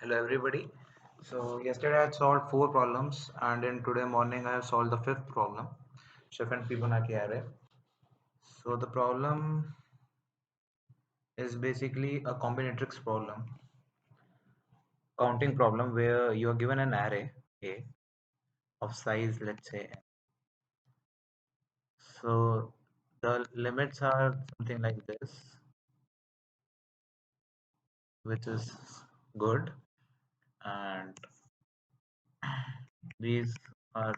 Hello everybody. So yesterday I had solved four problems and in today morning I have solved the fifth problem, Schiff and Fibonacci array. So the problem is basically a combinatorics problem, counting problem where you are given an array A of size let's say n. So the limits are something like this, which is good, and these are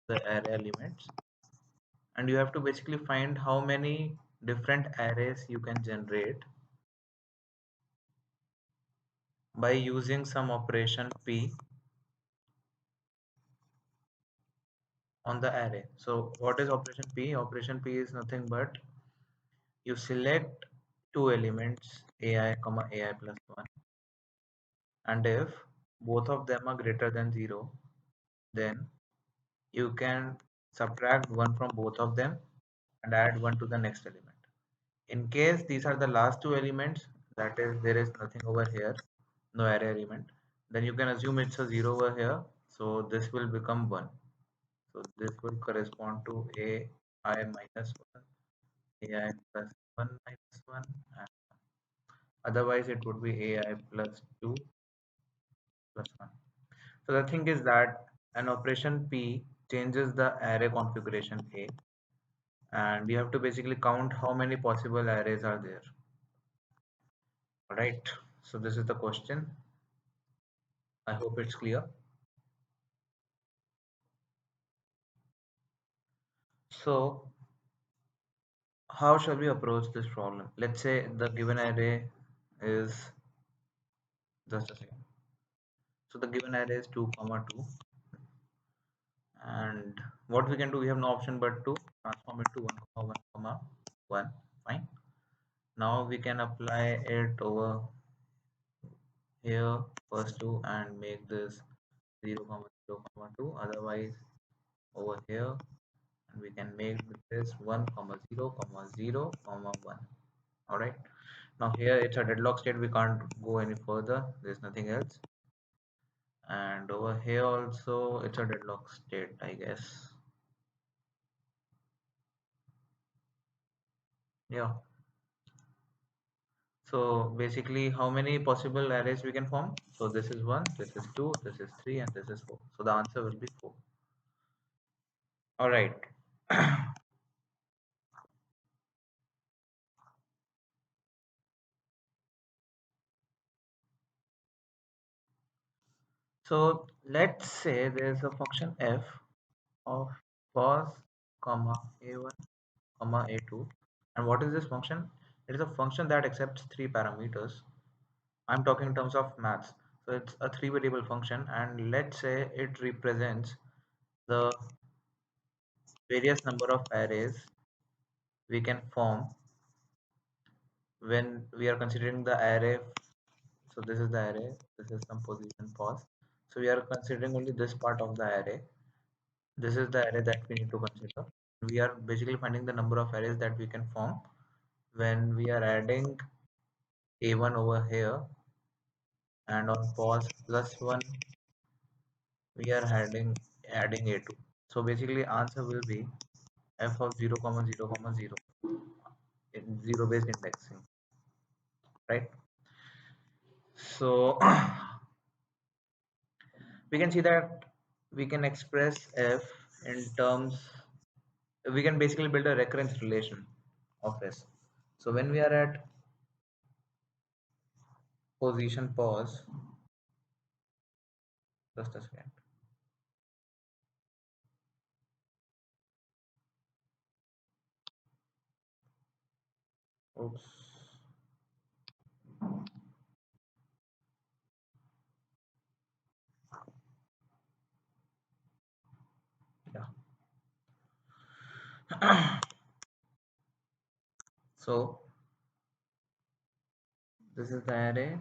the array elements, and you have to basically find how many different arrays you can generate by using some operation p on the array. So what is operation p? Operation p is nothing but you select two elements ai comma ai plus 1, and if both of them are greater than 0, then you can subtract 1 from both of them and add 1 to the next element. In case these are the last two elements, that is there is nothing over here, no array element, then you can assume it's a 0 over here, so this will become 1. So this will correspond to ai minus 1, ai plus 1 minus 1, and otherwise it would be ai plus 2 plus 1. So the thing is that an operation p changes the array configuration a, and you have to basically count how many possible arrays are there. Alright, so this is the question. I hope it's clear. So how shall we approach this problem? Let's say the given array is, just a second. So the given array is 2 comma 2, and what we can do, we have no option but to transform it to 1 comma 1 comma 1. Fine. Now we can apply it over here first two and make this 0 comma 0 comma 2, otherwise over here, and we can make this 1 comma 0 comma 0 comma 1. All right, now here it's a deadlock state, we can't go any further, there's nothing else, and over here also it's a deadlock state, I guess. Yeah. So basically, how many possible arrays we can form? So this is 1, this is 2, this is 3, and this is 4. So the answer will be 4. All right. So let's say there's a function f of pos comma a1 comma a2. And what is this function? It is a function that accepts three parameters. I'm talking in terms of maths. So it's a three variable function, and let's say it represents the various number of arrays we can form when we are considering the array. So this is the array, this is some position pos, so we are considering only this part of the array. This is the array that we need to consider. We are basically finding the number of arrays that we can form when we are adding a1 over here, and on pos plus 1 we are adding a2. So basically answer will be f of 0 comma 0 comma 0 in zero based indexing, right? So we can see that we can express f in terms, we can basically build a recurrence relation of s. So when we are at position pos, just a second. Oops. Yeah. So this is the array.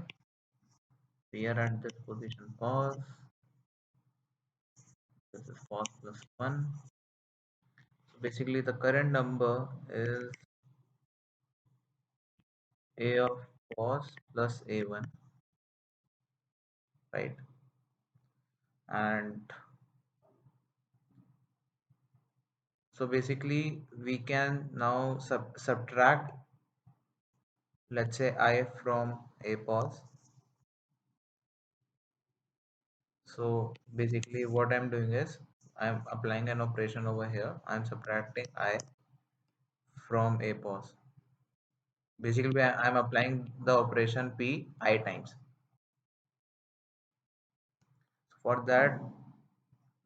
We are at this position pos. This is pos plus 1. So basically the current number is a of pos plus a1 right? And so basically we can now subtract, let's say I from a pos. So basically what I'm doing is I'm applying an operation over here. I'm subtracting I from a pos. Basically I'm applying the operation p I times. For that,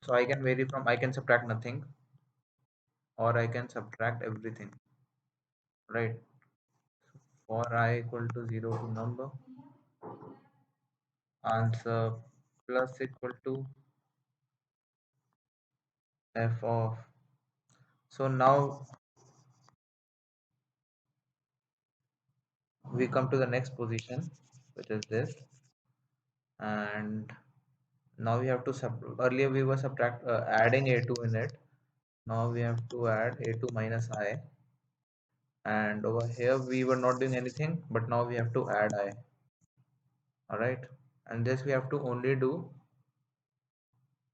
so I can vary from, I can subtract nothing or I can subtract everything, right? For I equal to 0 to number, answer plus equal to f of. So now we come to the next position, which is this, and now we have to earlier we were adding a2 in it. Now we have to add a2 minus I, and over here we were not doing anything, but now we have to add I. All right, and this we have to only do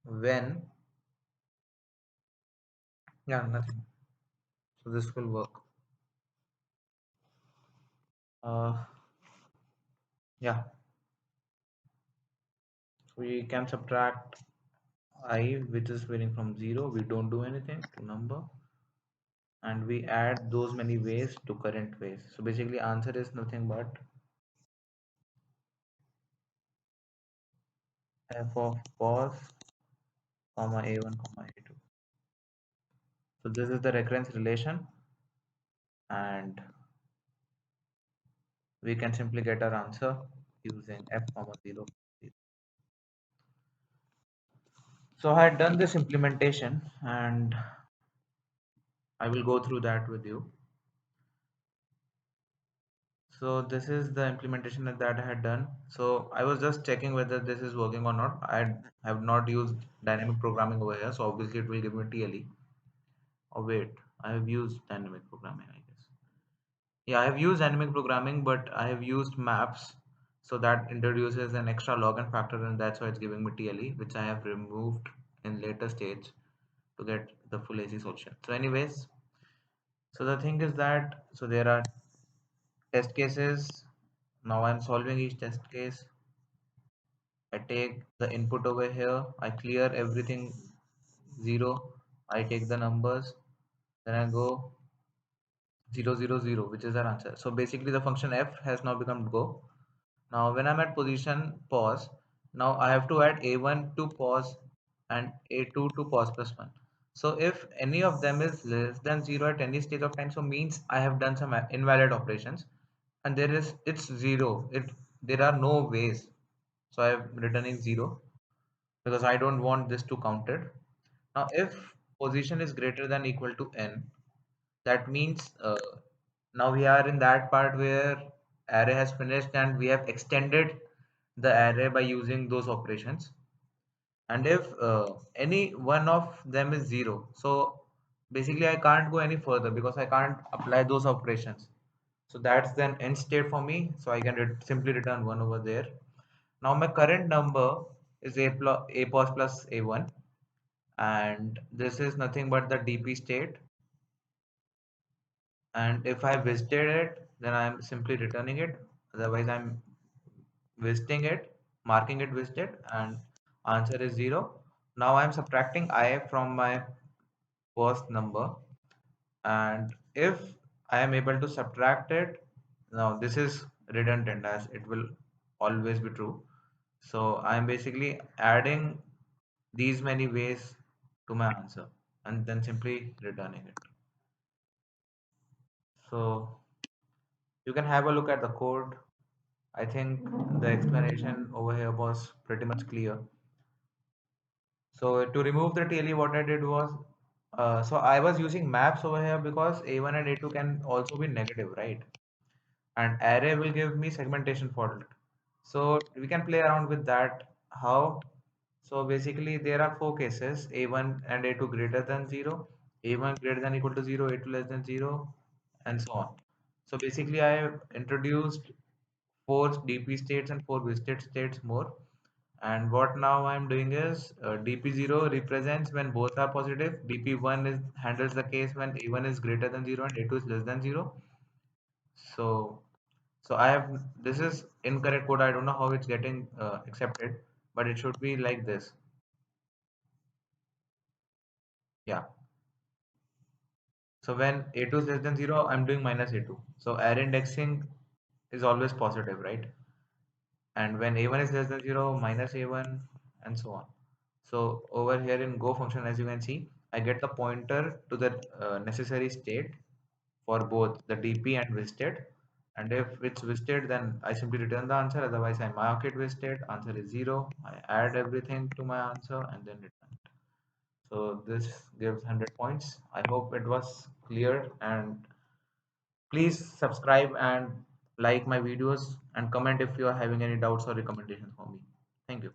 when, yeah, nothing. So this will work. uh yeah, we can subtract I, which is varying from 0, we don't do anything, to number, and we add those many ways to current ways. So basically answer is nothing but f of pos comma a1 comma a2. So this is the recurrence relation, and we can simply get our answer using f comma 0. So I had done this implementation and I will go through that with you. So this is the implementation that I had done. So I was just checking whether this is working or not. I have not used dynamic programming over here, so obviously it will give me TLE. Oh wait, I have used dynamic programming, I guess. Yeah, I have used dynamic programming, but I have used maps. So that introduces an extra log and factor, and that's why it's giving me TLE, which I have removed in later stage to get the full AC solution. So anyways, so the thing is that, so there are test cases. Now I'm solving each test case. I take the input over here, I clear everything 0, I take the numbers, then I go 0 0 0, which is our answer. So basically the function f has now become go. Now when I'm at position pause, now I have to add a1 to pause and a2 to pause plus 1. So if any of them is less than 0 at any stage of time, so means I have done some invalid operations, and it's 0. There are no ways. So I'm returning 0 because I don't want this to count it. Now if position is greater than equal to n, that means now we are in that part where array has finished and we have extended the array by using those operations. And if any one of them is 0, so basically I can't go any further because I can't apply those operations. So that's then end state for me, so I can simply return 1 over there. Now my current number is a pos plus a1, and this is nothing but the dp state, and if I visited it, then I'm simply returning it. Otherwise I'm visiting it, marking it visited, and answer is 0. Now I'm subtracting I from my first number, and if I am able to subtract it, now this is redundant as it will always be true. So I'm basically adding these many ways to my answer and then simply returning it. So you can have a look at the code. I think the explanation over here was pretty much clear. So to remove the TLE, what I did was, so I was using maps over here because A1 and A2 can also be negative, right? And array will give me segmentation fault. So we can play around with that. How? So basically there are four cases: A1 and A2 greater than 0, A1 greater than equal to 0, A2 less than 0, and so on. So basically I have introduced four DP states and four visited states more. And what now I'm doing is dp0 represents when both are positive. dp1 is handles the case when a1 is greater than 0 and a2 is less than 0. So I have, this is incorrect code. I don't know how it's getting accepted, but it should be like this. Yeah. So when a2 is less than 0, I'm doing minus a2. So array indexing is always positive, right? And when a1 is less than 0, minus a1, and so on. So over here in go function, as you can see, I get the pointer to the necessary state for both the dp and visited. And if it's visited, then I simply return the answer. Otherwise, I mark it visited. Answer is 0. I add everything to my answer and then return. So this gives 100 points. I hope it was clear, and please subscribe and like my videos and comment if you are having any doubts or recommendations for me. Thank you.